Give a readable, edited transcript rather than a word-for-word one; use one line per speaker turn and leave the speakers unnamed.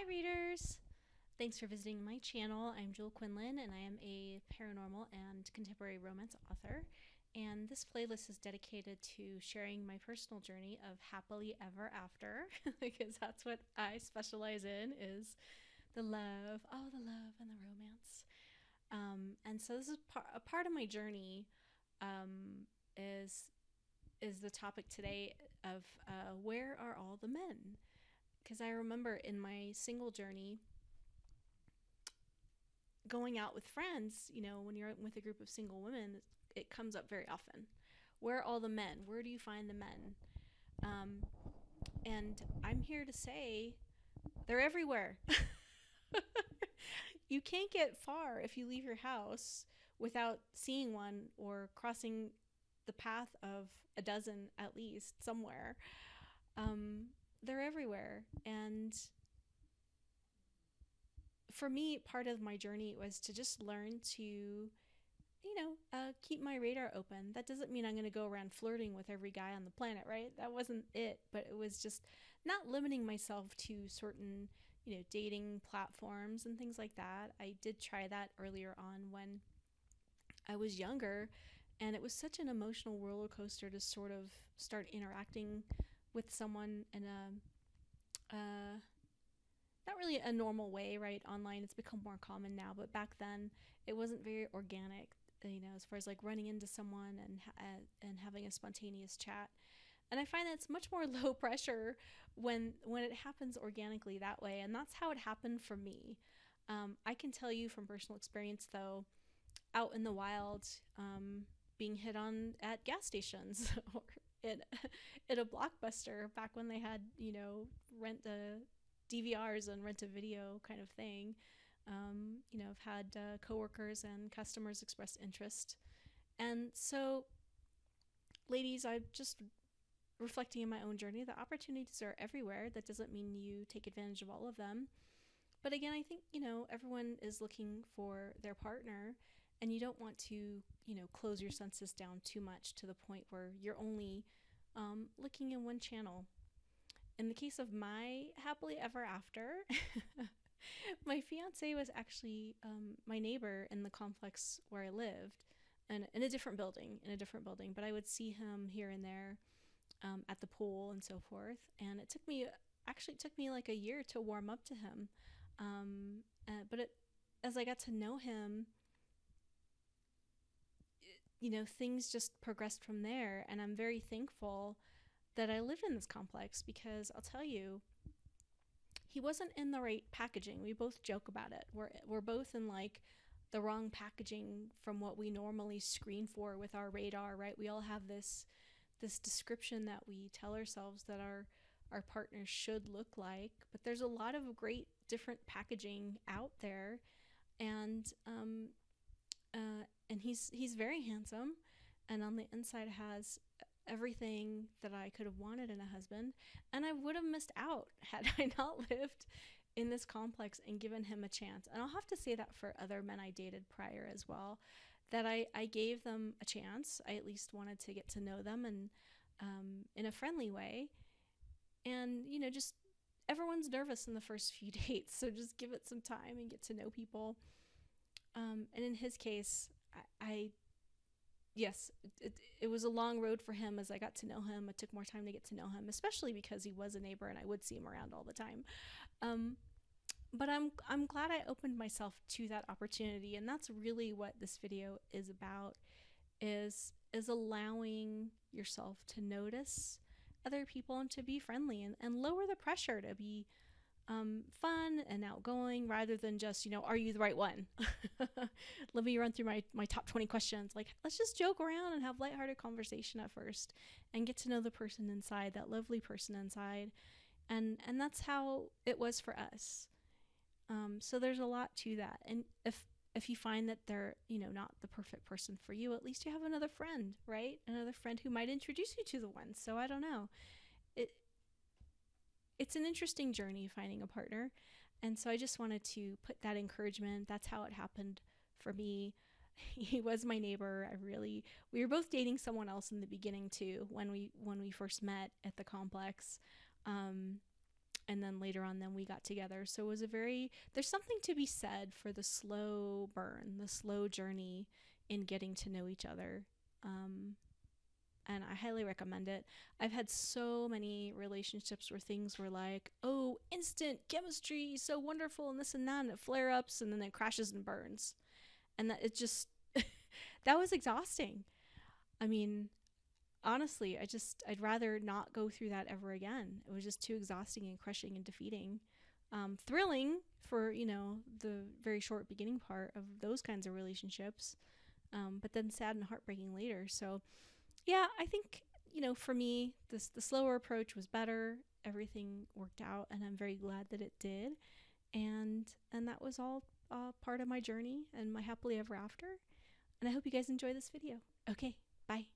Hi, readers! Thanks for visiting my channel. I'm Quinlan, and I am a paranormal and contemporary romance author. And this playlist is dedicated to sharing my personal journey of happily ever after, because that's what I specialize in is the love, the love and the romance. And so this is a part of my journey. Um, is is the topic today of where are all the men? Because I remember in my single journey, going out with friends, when you're with a group of single women, it comes up very often. Where are all the men? Where do you find the men? Um, and I'm here to say they're everywhere. You can't get far if you leave your house without seeing one or crossing the path of a dozen at least somewhere. They're everywhere. And for me, part of my journey was to just learn to keep my radar open. That doesn't mean I'm going to go around flirting with every guy on the planet, right? That wasn't it. But it was just not limiting myself to certain, dating platforms and things like that. I did try that earlier on when I was younger, and it was such an emotional roller coaster to sort of start interacting with someone in a not really a normal way, right? Online, it's become more common now, but back then it wasn't very organic, as far as like running into someone and having a spontaneous chat. And I find that it's much more low pressure when it happens organically that way, and that's how it happened for me. I can tell you from personal experience, though, out in the wild, being hit on at gas stations or in, in a Blockbuster back when they had, rent a DVRs and rent a video kind of thing. I've had coworkers and customers express interest. And so, ladies, I'm just reflecting in my own journey. The opportunities are everywhere. That doesn't mean you take advantage of all of them. But again, I think, everyone is looking for their partner, and you don't want to, close your senses down too much to the point where you're only looking in one channel. In the case of my happily ever after, my fiance was actually my neighbor in the complex where I lived, and in a different building, but I would see him here and there at the pool and so forth. And it took me like a year to warm up to him. As I got to know him, things just progressed from there. And I'm very thankful that I lived in this complex, because I'll tell you, he wasn't in the right packaging. We both joke about it. We're both in like the wrong packaging from what we normally screen for with our radar, right? We all have this description that we tell ourselves that our partners should look like, but there's a lot of great different packaging out there. And he's very handsome, and on the inside has everything that I could have wanted in a husband. And I would have missed out had I not lived in this complex and given him a chance. And I'll have to say that for other men I dated prior as well, that I gave them a chance. I at least wanted to get to know them, and in a friendly way. And just everyone's nervous in the first few dates, so just give it some time and get to know people. And in his case, I yes, it was a long road for him as I got to know him. It took more time to get to know him, especially because he was a neighbor and I would see him around all the time. Um, but I'm glad I opened myself to that opportunity, and that's really what this video is about, is allowing yourself to notice other people and to be friendly, and lower the pressure to be fun and outgoing, rather than just, are you the right one? Let me run through my top 20 questions. Like, let's just joke around and have lighthearted conversation at first and get to know the person inside, that lovely person inside. And that's how it was for us. So there's a lot to that. And if you find that they're, not the perfect person for you, at least you have another friend, right? Another friend who might introduce you to the one. So I don't know. It's an interesting journey finding a partner. And so I just wanted to put that encouragement. That's how it happened for me. He was my neighbor. We were both dating someone else in the beginning too, when we first met at the complex. And then later on, then we got together. So it was there's something to be said for the slow burn, the slow journey in getting to know each other. Um, and I highly recommend it. I've had so many relationships where things were like, oh, instant chemistry, so wonderful, and this and that, and it flare ups, and then it crashes and burns. And that it just, that was exhausting. I mean, honestly, I'd rather not go through that ever again. It was just too exhausting and crushing and defeating. Thrilling for, the very short beginning part of those kinds of relationships, but then sad and heartbreaking later. So, yeah, I think, for me, the slower approach was better. Everything worked out, and I'm very glad that it did. And that was all part of my journey and my happily ever after. And I hope you guys enjoy this video. Okay, bye.